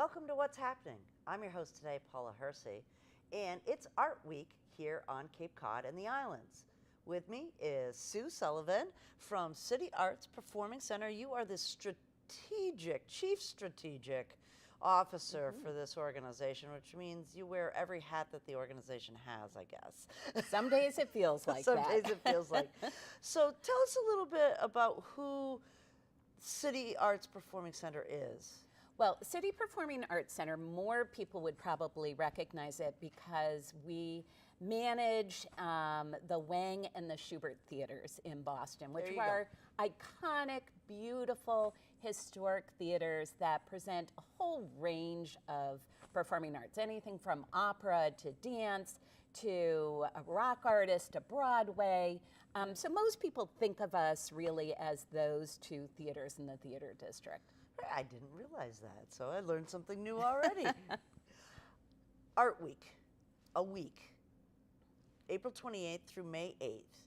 Welcome to What's Happening. I'm your host today, Paula Hersey, and it's Art Week here on Cape Cod and the Islands. With me is Sue Sullivan from City Arts Performing Center. You are the chief strategic officer for this organization, which means you wear every hat that the organization has, I guess. Some days it feels like Some that. days it feels like. So tell us a little bit about who City Arts Performing Center is. Well, City Performing Arts Center, more people would probably recognize it because we manage the Wang and the Schubert theaters in Boston, which are iconic, beautiful, historic theaters that present a whole range of performing arts, anything from opera to dance to a rock artist to Broadway. So most people think of us really as those two theaters in the theater district. I didn't realize that, so I learned something new already. Art Week, a week, April 28th through May 8th.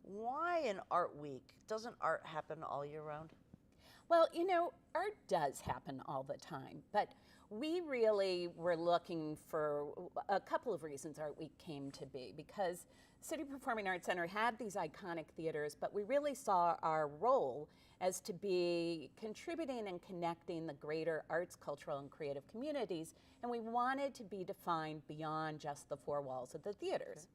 Why an Art Week? Doesn't art happen all year round? Well, you know, art does happen all the time, but we really were looking for a couple of reasons Art Week came to be, because City Performing Arts Center had these iconic theaters, but we really saw our role as to be contributing and connecting the greater arts, cultural, and creative communities, and we wanted to be defined beyond just the four walls of the theaters.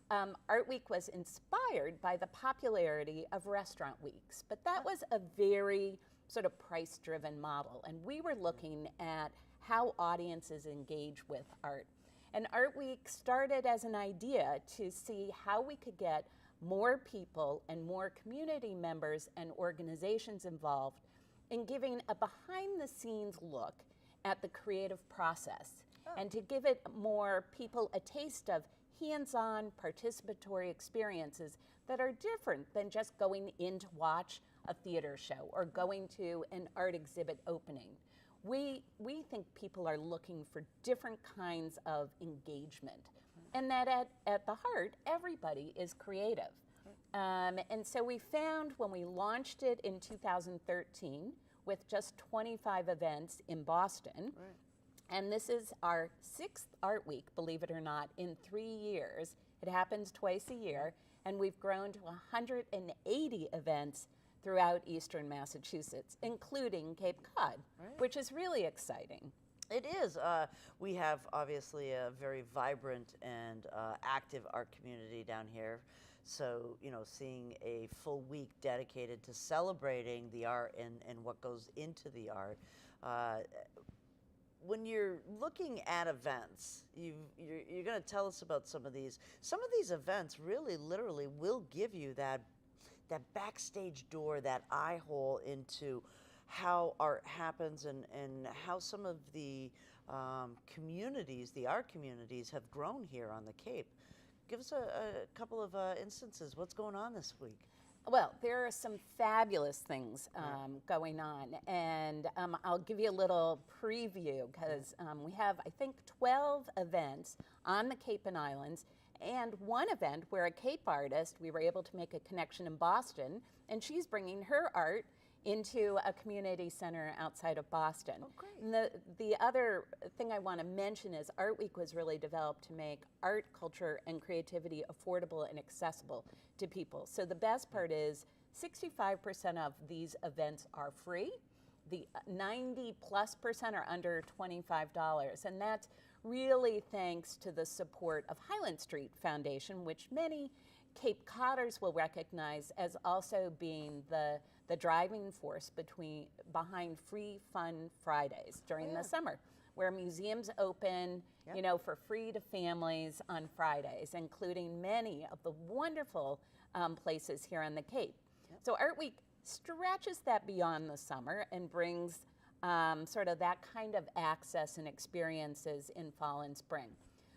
Art Week was inspired by the popularity of restaurant weeks, but that was a very sort of price-driven model, and we were looking at how audiences engage with art. And Art Week started as an idea to see how we could get more people and more community members and organizations involved in giving a behind-the-scenes look at the creative process and to give it more people a taste of hands-on participatory experiences that are different than just going in to watch a theater show or going to an art exhibit opening. We think people are looking for different kinds of engagement, and that at the heart, everybody is creative. And so we found when we launched it in 2013 with just 25 events in Boston, and this is our 6th Art Week, believe it or not, in 3 years. It happens twice a year, and we've grown to 180 events throughout Eastern Massachusetts, including Cape Cod, which is really exciting. It is. We have obviously a very vibrant and active art community down here. So, you know, seeing a full week dedicated to celebrating the art and what goes into the art. When you're looking at events, you're going to tell us about some of these. Some of these events really literally will give you that backstage door, that eye hole into how art happens and how some of the communities, the art communities, have grown here on the Cape. Give us a couple of instances. What's going on this week? Well, there are some fabulous things going on, and I'll give you a little preview because we have, I think, 12 events on the Cape and Islands, and one event where a Cape artist, we were able to make a connection in Boston, and she's bringing her art into a community center outside of Boston. Oh, great. And the other thing I want to mention is Art Week was really developed to make art, culture, and creativity affordable and accessible to people. So the best part is 65% of these events are free. The 90+% are under $25, and that's really thanks to the support of Highland Street Foundation, which many Cape Codders will recognize as also being the driving force behind Free Fun Fridays during the summer, where museums open, you know, for free to families on Fridays, including many of the wonderful places here on the Cape. So Art Week stretches that beyond the summer and brings sort of that kind of access and experiences in fall and spring.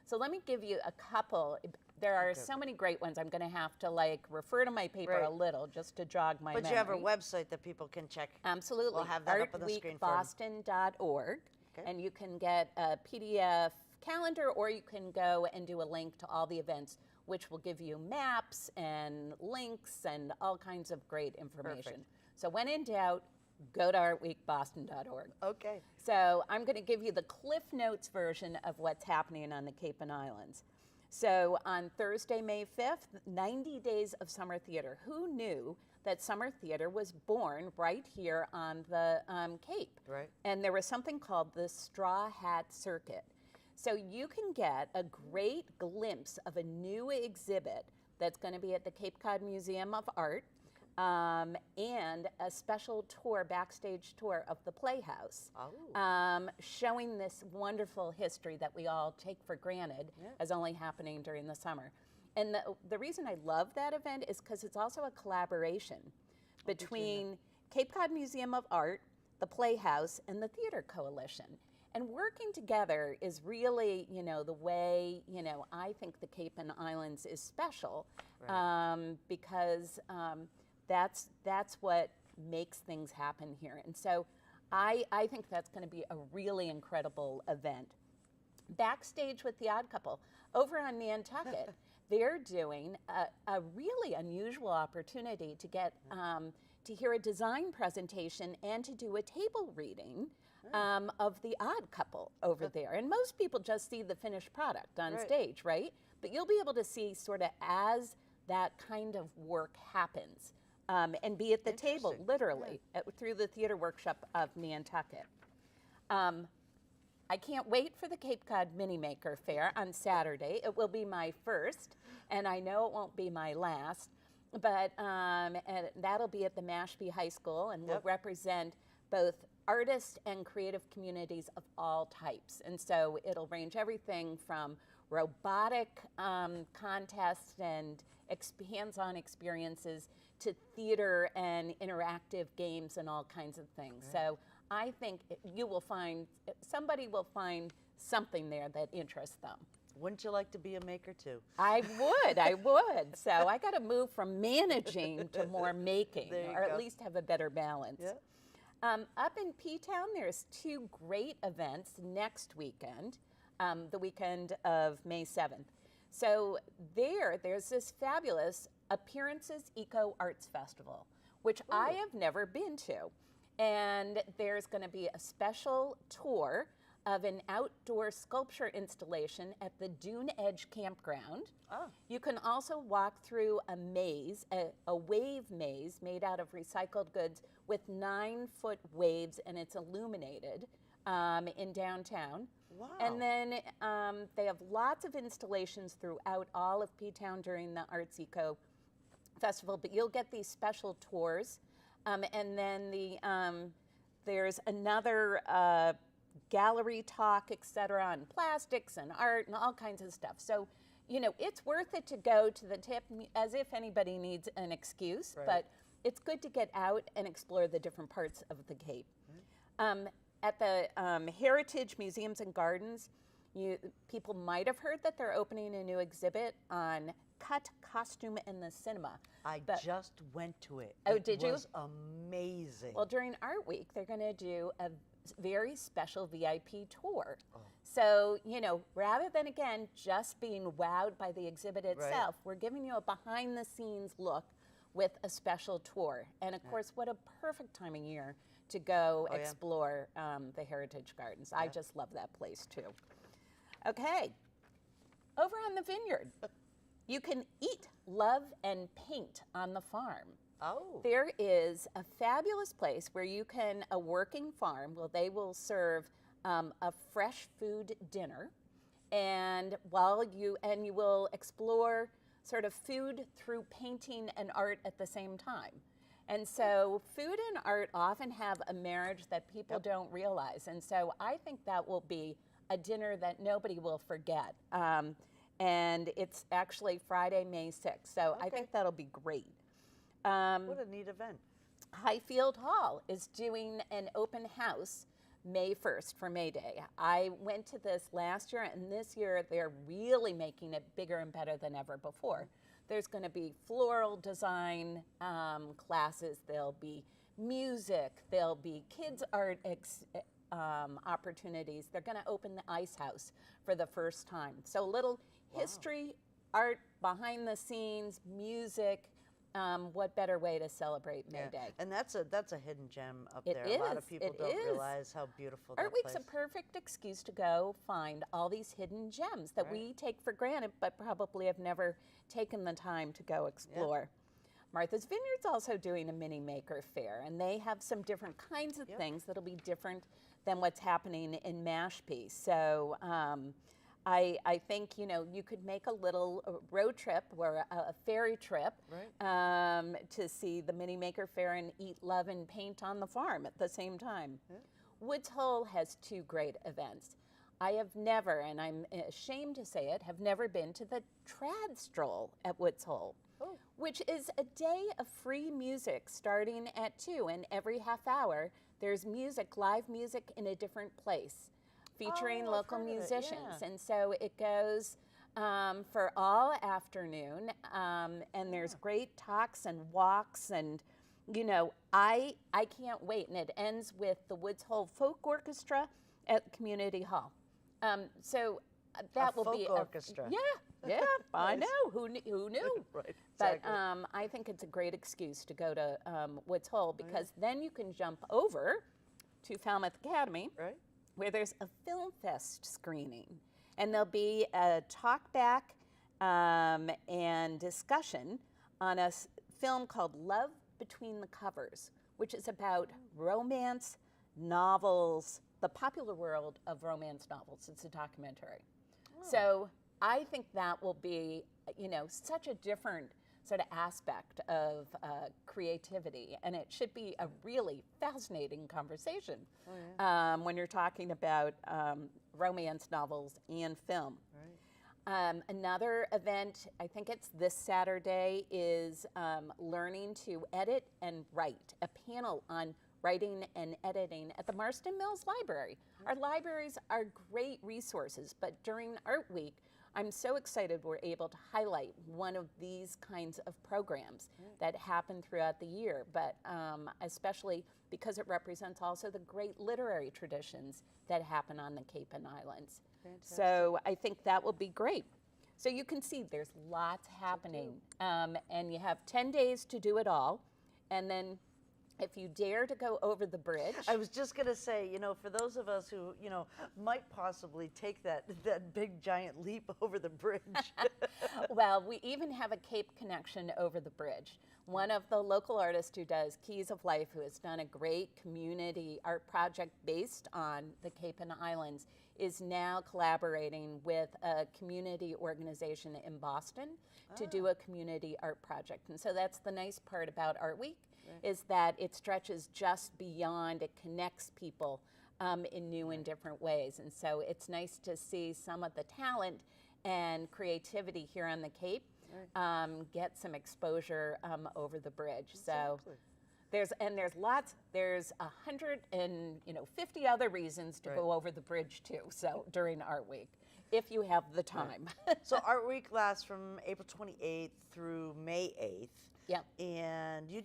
So let me give you a couple. There are so many great ones. I'm going to have to refer to my paper a little just to jog my memory. But you have a website that people can check. Absolutely. We'll have that up on the screen for them. artweekboston.org, and you can get a PDF calendar, or you can go and do a link to all the events, which will give you maps and links and all kinds of great information. Perfect. So when in doubt, go to artweekboston.org. Okay. So I'm going to give you the Cliff Notes version of what's happening on the Cape and Islands. So on Thursday, May 5th, 90 Days of Summer Theater. Who knew that summer theater was born right here on the Cape? Right. And there was something called the Straw Hat Circuit. So you can get a great glimpse of a new exhibit that's going to be at the Cape Cod Museum of Art, and a special tour, backstage tour of the Playhouse, showing this wonderful history that we all take for granted as only happening during the summer. And the reason I love that event is because it's also a collaboration between Cape Cod Museum of Art, the Playhouse, and the Theater Coalition. And working together is really, the way, I think the Cape and Islands is special, because that's what makes things happen here. And so I think that's going to be a really incredible event. Backstage with the Odd Couple, over on Nantucket, they're doing a really unusual opportunity to get to hear a design presentation and to do a table reading of the Odd Couple over there. And most people just see the finished product on stage, right? But you'll be able to see sort of as that kind of work happens, and be at the table, literally, through the Theater Workshop of Nantucket. I can't wait for the Cape Cod Mini Maker Fair on Saturday. It will be my first, and I know it won't be my last, but and that'll be at the Mashpee High School, and will represent both artists and creative communities of all types. And so it'll range everything from robotic contests and hands-on experiences to theater and interactive games and all kinds of things. So I think somebody will find something there that interests them. Wouldn't you like to be a maker too? I would. So I got to move from managing to more making, or at least have a better balance. Up in P-Town, there's two great events next weekend, the weekend of May 7th. So there's this fabulous Appearances Eco Arts Festival, which I have never been to. And there's going to be a special tour of an outdoor sculpture installation at the Dune Edge Campground. You can also walk through a maze, a wave maze made out of recycled goods with 9-foot waves, and it's illuminated in downtown. Wow. And then they have lots of installations throughout all of P-Town during the Arts Eco Festival, but you'll get these special tours. And then there's another gallery talk, et cetera, on plastics and art and all kinds of stuff. So, it's worth it to go to the tip, as if anybody needs an excuse, but it's good to get out and explore the different parts of the Cape. At the Heritage Museums and Gardens, people might have heard that they're opening a new exhibit on cut, costume, and the cinema. I just went to it. Oh, did you? It was amazing. Well, during Art Week, they're going to do a very special VIP tour. So, rather than, again, just being wowed by the exhibit itself, we're giving you a behind-the-scenes look with a special tour. And, of course, what a perfect time of year to go explore the Heritage Gardens. I just love that place, too. Okay, over on the Vineyard, you can eat, love, and paint on the farm. There is a fabulous place where you can, a working farm, they will serve a fresh food dinner, and you will explore sort of food through painting and art at the same time. And so food and art often have a marriage that people don't realize. And so I think that will be a dinner that nobody will forget. And it's actually Friday, May 6th. So I think that'll be great. What a neat event. Highfield Hall is doing an open house May 1st for May Day. I went to this last year, and this year they're really making it bigger and better than ever before. There's going to be floral design classes, there'll be music, there'll be kids' art opportunities. They're going to open the Ice House for the first time. So a little history, art, behind the scenes, music, what better way to celebrate May Yeah. Day? And that's a hidden gem up It there. A lot of is, people it don't is. realize how beautiful Art that Week's place. a perfect excuse to go find all these hidden gems that Right. we take for granted, but probably have never taken the time to go explore. Martha's Vineyard's also doing a mini maker fair, and they have some different kinds of things that'll be different than what's happening in Mashpee. So I think, you know, you could make a little road trip or a ferry trip to see the mini maker fair and eat, love, and paint on the farm at the same time. Woods Hole has 2 great events. I have never, and I'm ashamed to say it, have never been to the Trad Stroll at Woods Hole, which is a day of free music starting at 2, and every half hour there's music, live music in a different place, featuring I've local heard of it, musicians. yeah. And so it goes for all afternoon, and there's great talks and walks, and you know, I can't wait. And it ends with the Woods Hole Folk Orchestra at Community Hall. So that will be folk orchestra. Yeah, I Nice. know. Who knew? Right, But exactly. I think it's a great excuse to go to Woods Hole, because then you can jump over to Falmouth Academy, Right? where there's a film fest screening, and there'll be a talk back and discussion on a film called Love Between the Covers, which is about romance novels, the popular world of romance novels. It's a documentary. So I think that will be, you know, such a different sort of aspect of creativity, and it should be a really fascinating conversation when you're talking about romance novels and film. Another event, I think it's this Saturday, is learning to edit and write, a panel on writing and editing at the Marston Mills Library. Our libraries are great resources, but during Art Week, I'm so excited we're able to highlight one of these kinds of programs that happen throughout the year, but especially because it represents also the great literary traditions that happen on the Cape and Islands. So I think that will be great. So you can see there's lots happening, and you have 10 days to do it all, and then if you dare to go over the bridge. I was just going to say, you know, for those of us who, you know, might possibly take that big giant leap over the bridge. Well, we even have a Cape connection over the bridge. One of the local artists who does Keys of Life, who has done a great community art project based on the Cape and Islands, is now collaborating with a community organization in Boston to do a community art project. And so that's the nice part about Art Week, is that it stretches just beyond, it connects people in new and different ways. And so it's nice to see some of the talent and creativity here on the Cape get some exposure over the bridge. So there's 150 other reasons to go over the bridge too, so during Art Week, if you have the time. So Art Week lasts from April 28th through May 8th. Yep. And you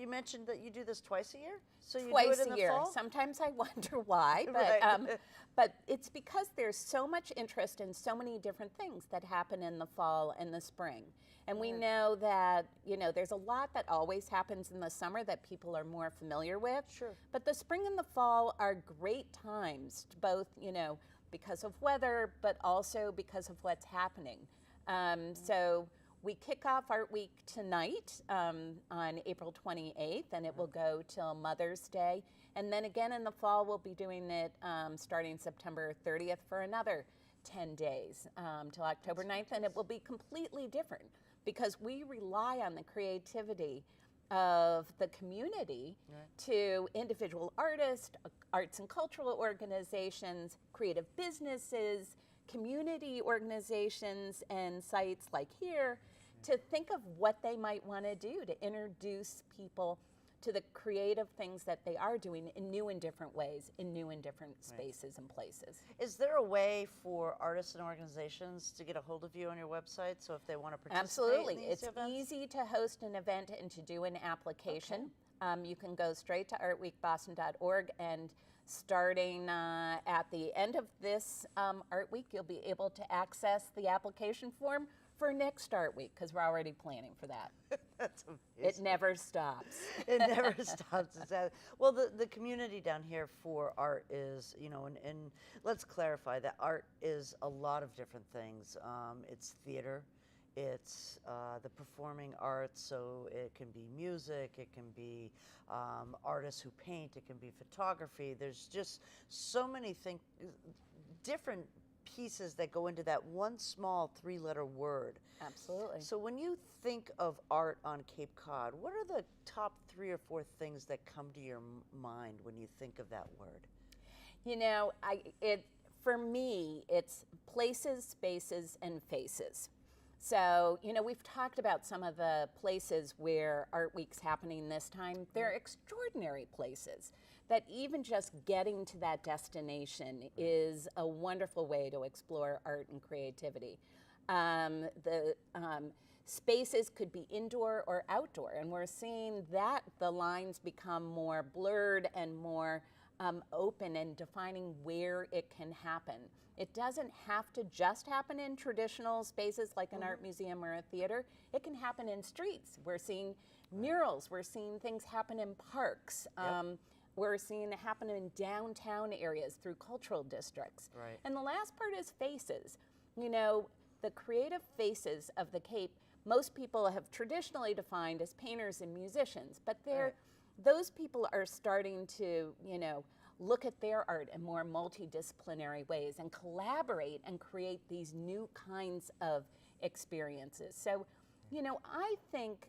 mentioned that you do this twice a year? So you Twice do it in a the year. fall? Sometimes I wonder why, but Right. but it's because there's so much interest in so many different things that happen in the fall and the spring. And we know that, you know, there's a lot that always happens in the summer that people are more familiar with. Sure. But the spring and the fall are great times, both, you know, because of weather, but also because of what's happening. So we kick off Art Week tonight on April 28th, and it will go till Mother's Day. And then again in the fall, we'll be doing it starting September 30th for another 10 days till October 9th, and it will be completely different because we rely on the creativity of the community to individual artists, arts and cultural organizations, creative businesses, community organizations, and sites like here to think of what they might want to do to introduce people to the creative things that they are doing in new and different ways, in new and different spaces and places. Is there a way for artists and organizations to get a hold of you on your website, so if they want to participate Absolutely. in these It's events? easy to host an event and to do an application. You can go straight to artweekboston.org, and starting at the end of this Art Week, you'll be able to access the application form for next Art Week, because we're already planning for that. That's amazing. It never stops. It never stops. Well, the community down here for art is, and let's clarify that art is a lot of different things. It's theater, it's the performing arts, so it can be music, it can be artists who paint, it can be photography. There's just so many different pieces that go into that one small 3-letter word. Absolutely. So when you think of art on Cape Cod, what are the top 3 or 4 things that come to your mind when you think of that word? For me, it's places, spaces, and faces. So, we've talked about some of the places where Art Week's happening this time. They're extraordinary places that even just getting to that destination is a wonderful way to explore art and creativity. The spaces could be indoor or outdoor, and we're seeing that the lines become more blurred and more open and defining where it can happen. It doesn't have to just happen in traditional spaces like an art museum or a theater. It can happen in streets. We're seeing murals. We're seeing things happen in parks. We're seeing it happen in downtown areas through cultural districts. Right. And the last part is faces. The creative faces of the Cape, most people have traditionally defined as painters and musicians, but those people are starting to, look at their art in more multidisciplinary ways and collaborate and create these new kinds of experiences. So, I think,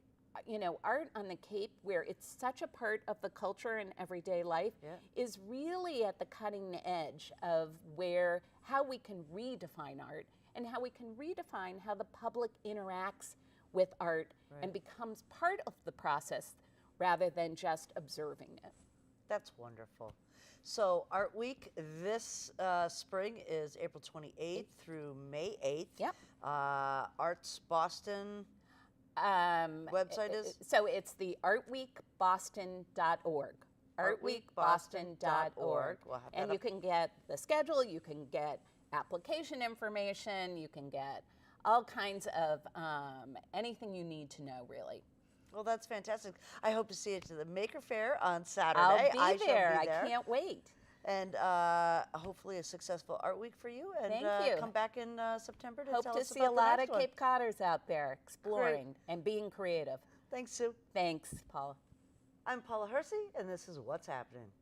art on the Cape, where it's such a part of the culture and everyday life, is really at the cutting edge of how we can redefine art and how we can redefine how the public interacts with art and becomes part of the process rather than just observing it. That's wonderful. So Art Week this spring is April 28th through May 8th. Yep. Arts Boston website is? So it's the artweekboston.org. Artweekboston.org. And you can get the schedule, you can get application information, you can get all kinds of anything you need to know, really. Well, that's fantastic. I hope to see you at the Maker Faire on Saturday. I'll be there. I can't wait. And hopefully a successful Art Week for you. And Thank you. Come back in September to Hope tell to us see about a the lot next of one. Cape Codders out there exploring and being creative. Thanks, Sue. Thanks, Paula. I'm Paula Hersey, and this is What's Happening.